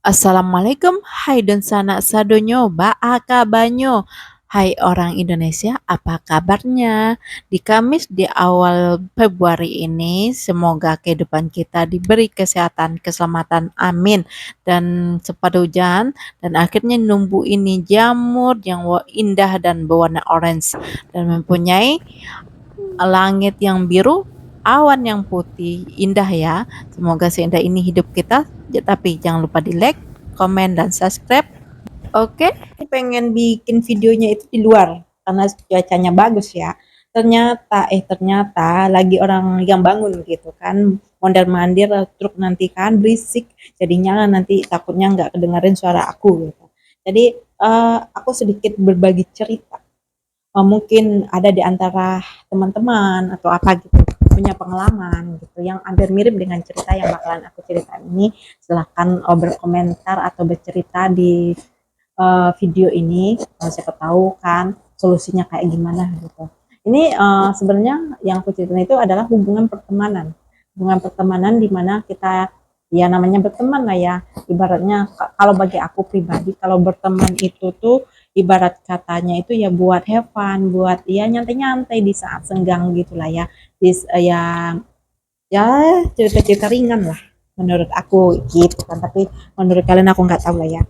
Assalamualaikum, hai don sanak sadonyo, baaka banyo. Hai orang Indonesia, apa kabarnya? Di Kamis di awal Februari ini, semoga kehidupan kita diberi kesehatan, keselamatan, amin. Dan cepat hujan, dan akhirnya numbu ini jamur yang indah dan berwarna orange. Dan mempunyai langit yang biru, awan yang putih, indah ya. Semoga seindah ini hidup kita. Tapi jangan lupa di like, komen, dan subscribe. Oke, pengen bikin videonya itu di luar karena cuacanya bagus ya. Ternyata lagi orang yang bangun gitu kan, mondar mandir truk nanti kan berisik, jadinya nanti takutnya nggak kedengerin suara aku gitu. Jadi aku sedikit berbagi cerita. Mungkin ada di antara teman-teman atau apa gitu punya pengalaman gitu yang hampir mirip dengan cerita yang bakalan aku cerita ini. Silahkan berkomentar atau bercerita di video ini, siapa tahu kan solusinya kayak gimana gitu. Ini sebenarnya yang aku ceritain itu adalah hubungan pertemanan di mana kita ya namanya berteman lah ya, ibaratnya kalau bagi aku pribadi kalau berteman itu tuh ibarat katanya itu ya buat have fun, buat ya nyantai-nyantai di saat senggang gitulah ya, ya ya cerita-cerita ringan lah menurut aku gitu kan, tapi menurut kalian aku nggak tahu lah ya.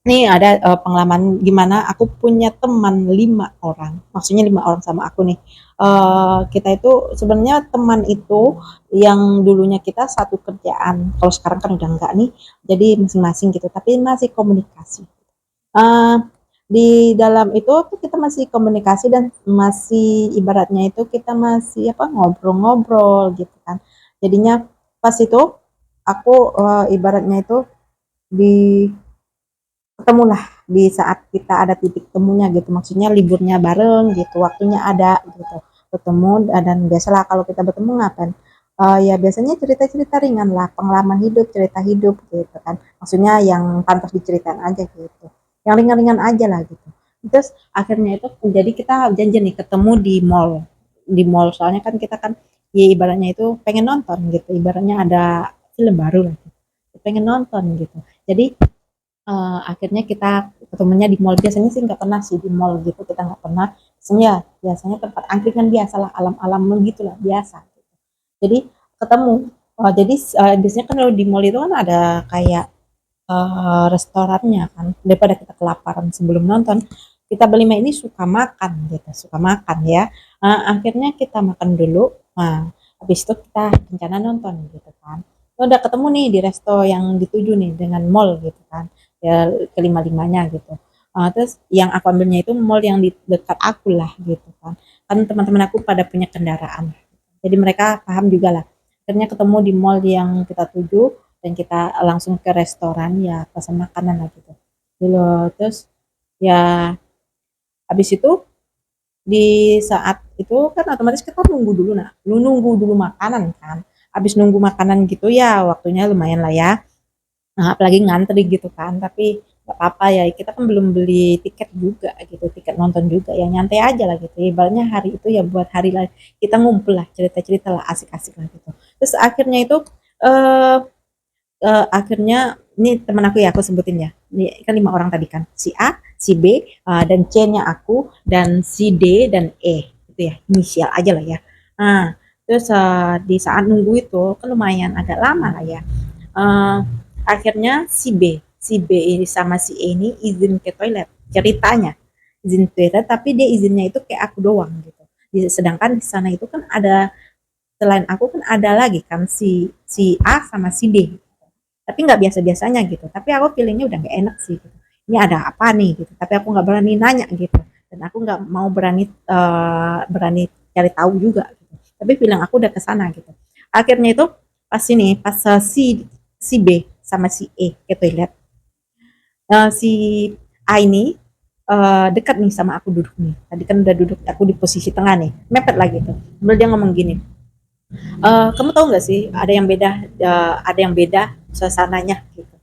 Nih ada pengalaman gimana aku punya teman 5 orang, maksudnya 5 orang sama aku nih. Kita itu sebenarnya teman itu yang dulunya kita satu kerjaan, kalau sekarang kan udah enggak nih, jadi masing-masing gitu, tapi masih komunikasi. Eh, di dalam itu tuh kita masih komunikasi dan masih ibaratnya itu kita masih apa ngobrol-ngobrol gitu kan. Jadinya pas itu aku ibaratnya itu di ketemulah di saat kita ada titik temunya gitu, maksudnya liburnya bareng gitu, waktunya ada gitu, ketemu. Dan biasalah kalau kita bertemu ngapain, ya biasanya cerita-cerita ringan lah, pengalaman hidup, cerita hidup gitu kan, maksudnya yang pantas diceritain aja gitu, yang ringan-ringan aja lah gitu. Terus akhirnya itu jadi kita janji nih ketemu di mall soalnya kan kita kan ya ibaratnya itu pengen nonton gitu, ibaratnya ada film baru lah gitu, pengen nonton gitu. Jadi akhirnya kita ketemunya di mall, biasanya sih nggak pernah sih di mall gitu, kita nggak pernah, biasanya tempat angkringan biasa lah, alam-alam gitulah biasa gitu. Jadi ketemu, jadi biasanya kan kalau di mall itu kan ada kayak restorannya kan, daripada kita kelaparan sebelum nonton, kita berlima ini suka makan gitu, suka makan ya. Akhirnya kita makan dulu, nah habis itu kita rencana nonton gitu kan. Udah ketemu nih di resto yang dituju nih dengan mall gitu kan, ya kelima-limanya gitu. Terus yang aku ambilnya itu mall yang di dekat aku lah gitu kan. Kan teman-teman aku pada punya kendaraan. Jadi mereka paham juga lah. Akhirnya ketemu di mall yang kita tuju dan kita langsung ke restoran ya pesan makanan lah gitu. Dulu terus ya habis itu di saat itu kan otomatis kita nunggu dulu, nah lu nunggu dulu makanan kan, habis nunggu makanan gitu ya waktunya lumayan lah ya. Nah, apalagi ngantri gitu kan, tapi nggak apa-apa ya, kita kan belum beli tiket juga gitu, tiket nonton juga, ya nyantai aja lah gitu. Ibaratnya hari itu ya buat hari lah, kita ngumpul lah, cerita-cerita lah, asik-asik lah gitu. Terus akhirnya itu, eh akhirnya ini teman aku ya aku sebutin ya. Ini kan 5 orang tadi kan. Si A, si B, dan C-nya aku, dan si D dan E. Itu ya, inisial aja lah ya. Nah, terus di saat nunggu itu kan lumayan agak lama lah ya. Eh, akhirnya si B ini sama si E ini izin ke toilet. Ceritanya izin ke toilet, tapi dia izinnya itu kayak aku doang gitu. Sedangkan di sana itu kan ada selain aku kan ada lagi kan si si A sama si D, tapi nggak biasa-biasanya gitu, tapi aku feelingnya udah nggak enak sih gitu. Ini ada apa nih gitu, tapi aku nggak berani nanya gitu, dan aku nggak mau berani cari tahu juga gitu, tapi feeling aku udah kesana gitu. Akhirnya itu pas si B sama si E ke toilet, si A ini dekat nih sama aku duduk nih, tadi kan udah duduk aku di posisi tengah nih, mepet lagi tuh, sambil dia ngomong gini, kamu tahu nggak sih ada yang beda suasananya gitu.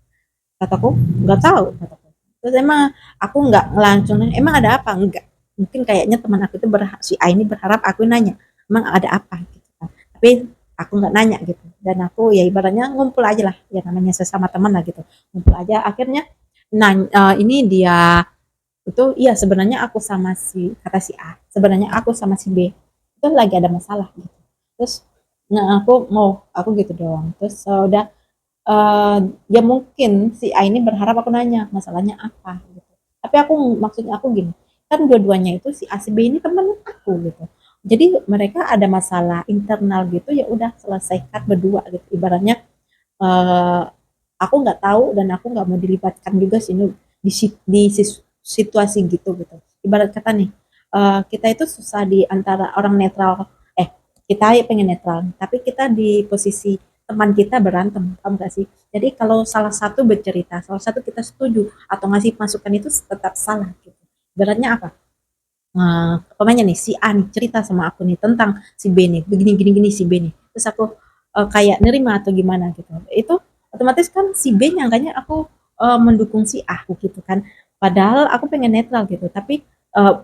Kataku, nggak tahu. Kataku. Terus emang aku nggak langsung nanya, emang ada apa? Enggak. Mungkin kayaknya teman aku itu si A ini berharap aku nanya, emang ada apa? Gitu kan. Tapi aku nggak nanya gitu, dan aku ya ibaratnya ngumpul aja lah, ya namanya sesama teman lah gitu, ngumpul aja. Akhirnya ini dia itu, iya sebenarnya aku sama si, kata si A, sebenarnya aku sama si B itu lagi ada masalah gitu. Terus nah aku gitu doang. Terus udah, eh, ya mungkin si A ini berharap aku nanya masalahnya apa gitu. Tapi maksudnya aku gini, kan dua-duanya itu si A si B ini teman aku gitu. Jadi mereka ada masalah internal gitu, ya udah selesaikan berdua gitu. Ibaratnya eh, aku nggak tahu dan aku nggak mau dilibatkan juga sih Nu, di situasi gitu gitu. Ibarat kata nih, kita itu susah di antara orang netral, eh kita ya pengen netral, tapi kita di posisi teman kita berantem, paham gak sih? Jadi kalau salah satu bercerita, salah satu kita setuju atau ngasih masukan itu tetap salah gitu. Ibaratnya apa? Pemainnya nih si A nih cerita sama aku nih tentang si B nih begini gini gini si B nih, terus aku kayak nerima atau gimana gitu, itu otomatis kan si B nyangkanya aku mendukung si A gitu kan, padahal aku pengen netral gitu, tapi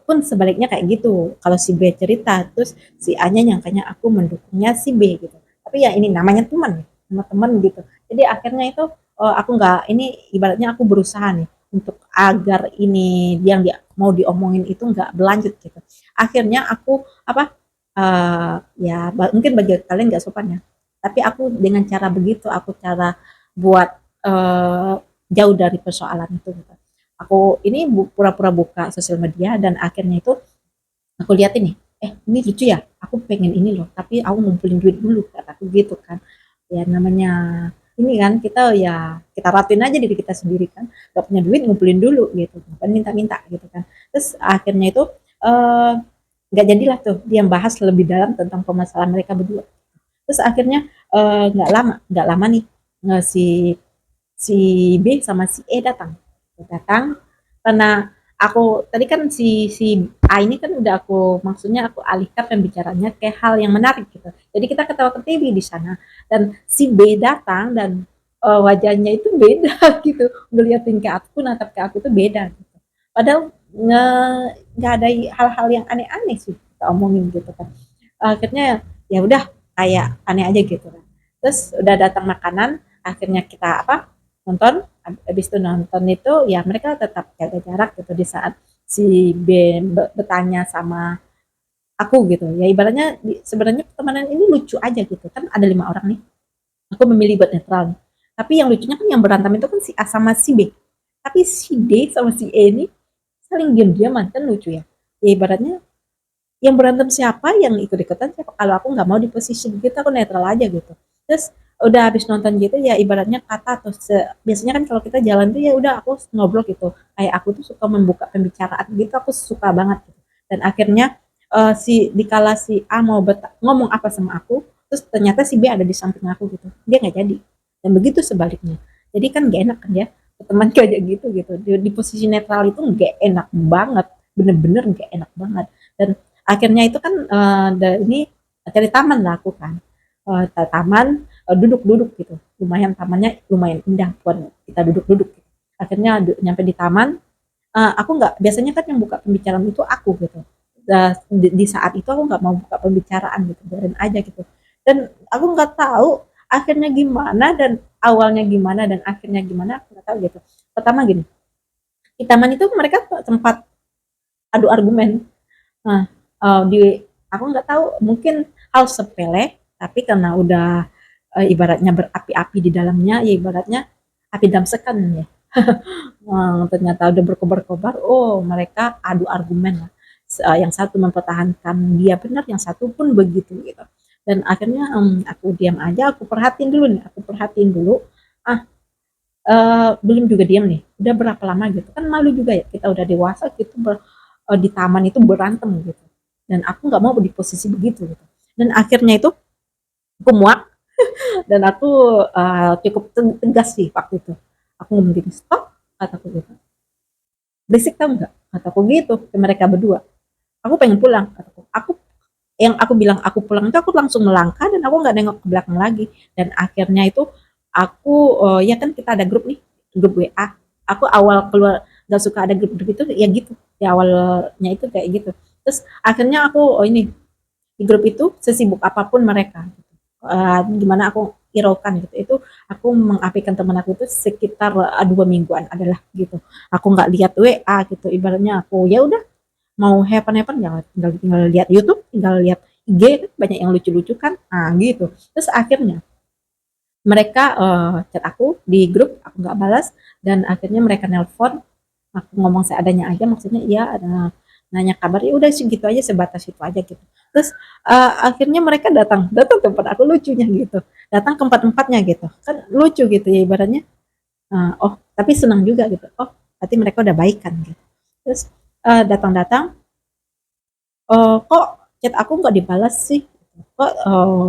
pun sebaliknya kayak gitu, kalau si B cerita terus si A nya nyangkanya aku mendukungnya si B gitu, tapi ya ini namanya teman nih, sama teman gitu, jadi akhirnya itu aku nggak ini, ibaratnya aku berusaha nih untuk agar ini yang dia mau diomongin itu nggak berlanjut gitu. Akhirnya aku apa, ya mungkin bagi kalian nggak sopan ya. Tapi aku dengan cara begitu, aku cara buat jauh dari persoalan itu. Gitu. Aku ini pura-pura buka sosial media dan akhirnya itu aku lihat ini, ini lucu ya, aku pengen ini loh, tapi aku ngumpulin duit dulu, kataku gitu kan. Ya namanya ini kan kita ya kita ratin aja diri kita sendiri kan, gak punya duit ngumpulin dulu gitu, kan minta-minta gitu kan. Terus akhirnya itu eh, nggak jadilah tuh dia bahas lebih dalam tentang permasalahan mereka berdua. Terus akhirnya nggak lama nih si si B sama si E datang karena aku tadi kan si A ini kan udah aku maksudnya aku alihkan pembicaranya ke hal yang menarik gitu. Jadi kita ketawa ke TV di sana dan si B datang dan wajahnya itu beda gitu. Ngeliatin ke aku, natap ke aku tuh beda gitu. Padahal nggak ada hal-hal yang aneh-aneh sih kita omongin gitu kan. Akhirnya ya udah kayak aneh aja gitu kan. Terus udah datang makanan, akhirnya kita apa? Nonton, habis itu nonton itu ya mereka tetap jaga jarak gitu di saat si B bertanya sama aku gitu ya, ibaratnya sebenarnya pertemanan ini lucu aja gitu kan, ada 5 orang nih, aku memilih buat netral, tapi yang lucunya kan yang berantem itu kan si A sama si B, tapi si D sama si E ini saling diam-diaman kan lucu ya, ya ibaratnya yang berantem siapa, yang ikut-ikutan siapa, kalau aku nggak mau di posisi begitu aku netral aja gitu. Terus udah habis nonton gitu ya ibaratnya kata atau biasanya kan kalau kita jalan tuh ya udah aku ngobrol gitu, kayak aku tuh suka membuka pembicaraan gitu, aku suka banget gitu. Dan akhirnya dikala si A mau ngomong apa sama aku, terus ternyata si B ada di samping aku gitu, dia nggak jadi, dan begitu sebaliknya, jadi kan gak enak kan ya teman kayak gitu di posisi netral itu gak enak banget, bener-bener gak enak banget. Dan akhirnya itu kan ini cari taman lah aku kan, taman, duduk-duduk gitu, lumayan tamannya lumayan indah buat kita duduk-duduk gitu. Akhirnya nyampe di taman, aku nggak, biasanya kan yang buka pembicaraan itu aku gitu, di saat itu aku nggak mau buka pembicaraan gitu, biarin aja gitu, dan aku nggak tahu akhirnya gimana dan awalnya gimana dan akhirnya gimana aku nggak tahu gitu. Pertama gini, di taman itu mereka tempat adu argumen. Nah, di aku nggak tahu, mungkin hal sepele, tapi karena udah ibaratnya berapi-api di dalamnya, ya ibaratnya api dalam sekan ya. Ternyata udah berkobar-kobar, oh mereka adu argumen lah. Yang satu mempertahankan dia benar, yang satu pun begitu gitu. Dan akhirnya aku diam aja, aku perhatiin dulu nih, aku perhatiin dulu. Ah, belum juga diam nih. Udah berapa lama gitu? Kan malu juga ya, kita udah dewasa gitu di taman itu berantem gitu. Dan aku nggak mau di posisi begitu gitu. Dan akhirnya itu aku muak dan aku cukup tegas sih waktu itu. Aku ngomong gini, stop, kataku gitu. Berisik tau nggak? Kataku gitu ke mereka berdua. Aku pengen pulang, kataku. Yang aku bilang aku pulang itu aku langsung melangkah dan aku nggak nengok ke belakang lagi. Dan akhirnya itu aku ya kan kita ada grup nih, grup WA. Aku awal keluar nggak suka ada grup-grup itu ya gitu. Di awalnya itu kayak gitu. Terus akhirnya aku ini di grup itu sesibuk apapun mereka. gimana aku hiraukan gitu. Itu aku mengapikan teman aku itu sekitar 2 mingguan adalah gitu. Aku nggak lihat WA gitu. Ibaratnya aku ya udah mau happen ya tinggal lihat YouTube, tinggal lihat IG kan banyak yang lucu-lucu kan. Ah gitu. Terus akhirnya mereka chat aku di grup, aku nggak balas dan akhirnya mereka nelpon, aku ngomong seadanya aja maksudnya iya ada nanya kabar ya udah segitu aja sebatas itu aja gitu. Terus akhirnya mereka datang datang ke tempat aku lucunya gitu. Datang ke empat-empatnya gitu. Kan lucu gitu ya ibaratnya. Oh, tapi senang juga gitu. Oh, berarti mereka udah baik kan gitu. Terus datang-datang kok chat aku nggak dibalas sih? Kok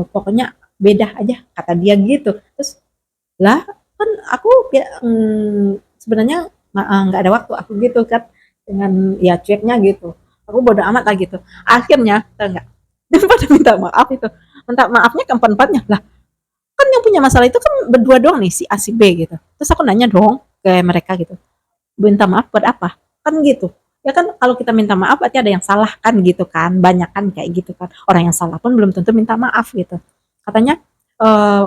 pokoknya beda aja kata dia gitu. Terus lah kan aku sebenarnya nggak ada waktu aku gitu kan dengan ya cueknya gitu. Aku bodo amat lah gitu. Akhirnya enggak dia pada minta maaf itu. Minta maafnya ke empat-empatnya. Lah, kan yang punya masalah itu kan berdua doang nih si A si B gitu. Terus aku nanya dong ke mereka gitu. Minta maaf buat apa? Kan gitu. Ya kan kalau kita minta maaf berarti ada yang salah kan gitu kan. Banyak kan kayak gitu kan. Orang yang salah pun belum tentu minta maaf gitu. Katanya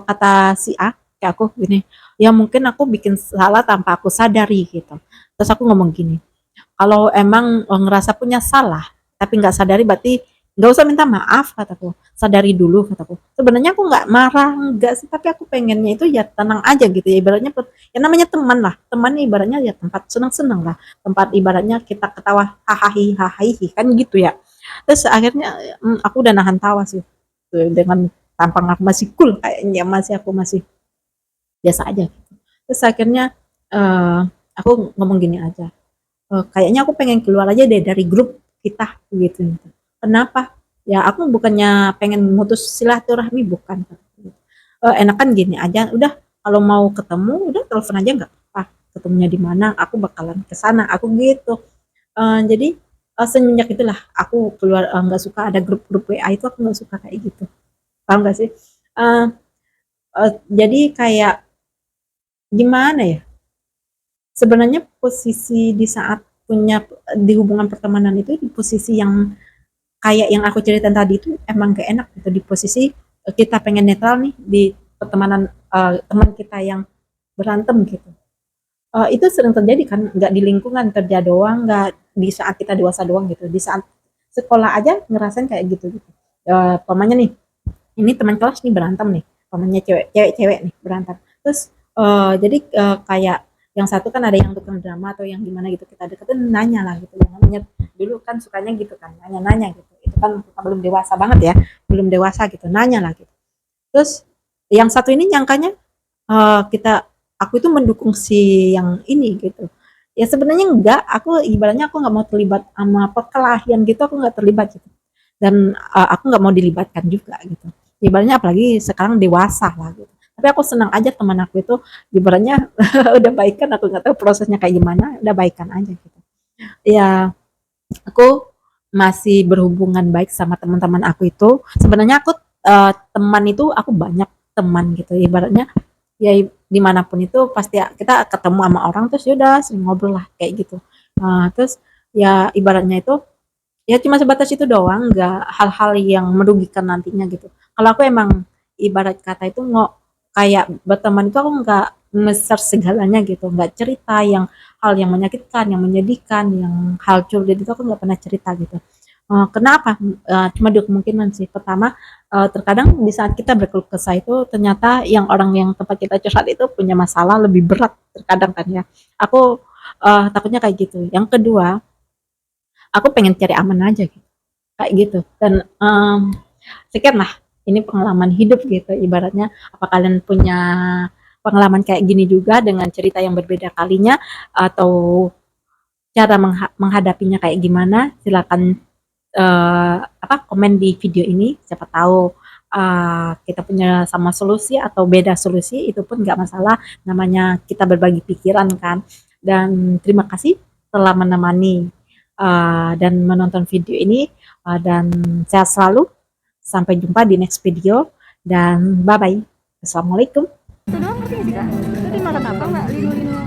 kata si A kayak aku gini, ya mungkin aku bikin salah tanpa aku sadari gitu. Terus aku ngomong gini, kalau emang ngerasa punya salah tapi nggak sadari berarti nggak usah minta maaf kataku, sadari dulu kataku. Sebenarnya aku nggak marah nggak sih, tapi aku pengennya itu ya tenang aja gitu ya, ibaratnya ya namanya teman lah, teman ibaratnya ya tempat senang-senang lah, tempat ibaratnya kita ketawa hahaha kan gitu ya. Terus akhirnya aku udah nahan tawa sih dengan tampang aku masih cool kayaknya, masih aku masih biasa aja gitu. Terus akhirnya aku ngomong gini aja, kayaknya aku pengen keluar aja deh dari grup kita gitu. Kenapa? Ya aku bukannya pengen mutus silaturahmi bukan. Enakan gini aja, udah kalau mau ketemu udah telepon aja nggak apa, ketemunya di mana, aku bakalan ke sana, aku gitu. Jadi semenjak itulah aku keluar, nggak suka ada grup-grup WA itu, aku nggak suka kayak gitu. Paham nggak sih? Eh, jadi kayak gimana ya? Sebenarnya posisi di saat punya di hubungan pertemanan itu di posisi yang kayak yang aku ceritain tadi itu emang gak enak gitu, di posisi kita pengen netral nih di pertemanan, teman kita yang berantem gitu. Itu sering terjadi kan, nggak di lingkungan kerja doang, nggak di saat kita dewasa doang gitu, di saat sekolah aja ngerasain kayak gitu gitu. Pamannya nih, ini teman kelas nih berantem nih, pamannya cewek-cewek nih berantem. Terus jadi kayak yang satu kan ada yang tukang drama atau yang gimana gitu, kita deketin nanya lah gitu, yang namanya dulu kan sukanya gitu kan, nanya-nanya gitu. Itu kan kita belum dewasa banget ya, belum dewasa gitu, nanya lah gitu. Terus yang satu ini nyangkanya kita aku itu mendukung si yang ini gitu. Ya sebenarnya enggak, aku ibaratnya aku nggak mau terlibat sama perkelahian gitu, aku nggak terlibat gitu. Dan aku nggak mau dilibatkan juga gitu. Ibaratnya apalagi sekarang dewasa lah gitu. Tapi aku senang aja teman aku itu ibaratnya udah baikan, aku nggak tahu prosesnya kayak gimana, udah baikan aja gitu. Ya aku masih berhubungan baik sama teman-teman aku itu. Sebenarnya aku teman itu aku banyak teman gitu. Ibaratnya ya dimanapun itu pasti kita ketemu sama orang terus yaudah sering ngobrol lah kayak gitu. Terus ya ibaratnya itu ya cuma sebatas itu doang, nggak hal-hal yang merugikan nantinya gitu. Kalau aku emang ibarat kata itu nggak kayak berteman itu aku nggak nge-search segalanya gitu, nggak cerita yang hal yang menyakitkan, yang menyedihkan, yang hal curhat itu aku nggak pernah cerita gitu. Kenapa? Cuma dua kemungkinan sih. Pertama, terkadang di saat kita berkeluh kesah itu ternyata yang orang yang tempat kita curhat itu punya masalah lebih berat terkadang kan ya. Aku takutnya kayak gitu. Yang kedua, aku pengen cari aman aja gitu kayak gitu. Dan sekian lah ini pengalaman hidup gitu ibaratnya. Apa kalian punya pengalaman kayak gini juga dengan cerita yang berbeda kalinya, atau cara menghadapinya kayak gimana, silakan komen di video ini, siapa tahu kita punya sama solusi atau beda solusi, itu pun nggak masalah, namanya kita berbagi pikiran kan. Dan terima kasih telah menemani dan menonton video ini, dan sehat selalu, sampai jumpa di next video, dan bye bye, assalamualaikum. Itu doang ngerti sih kak? Itu dimakan apa nggak linu-linu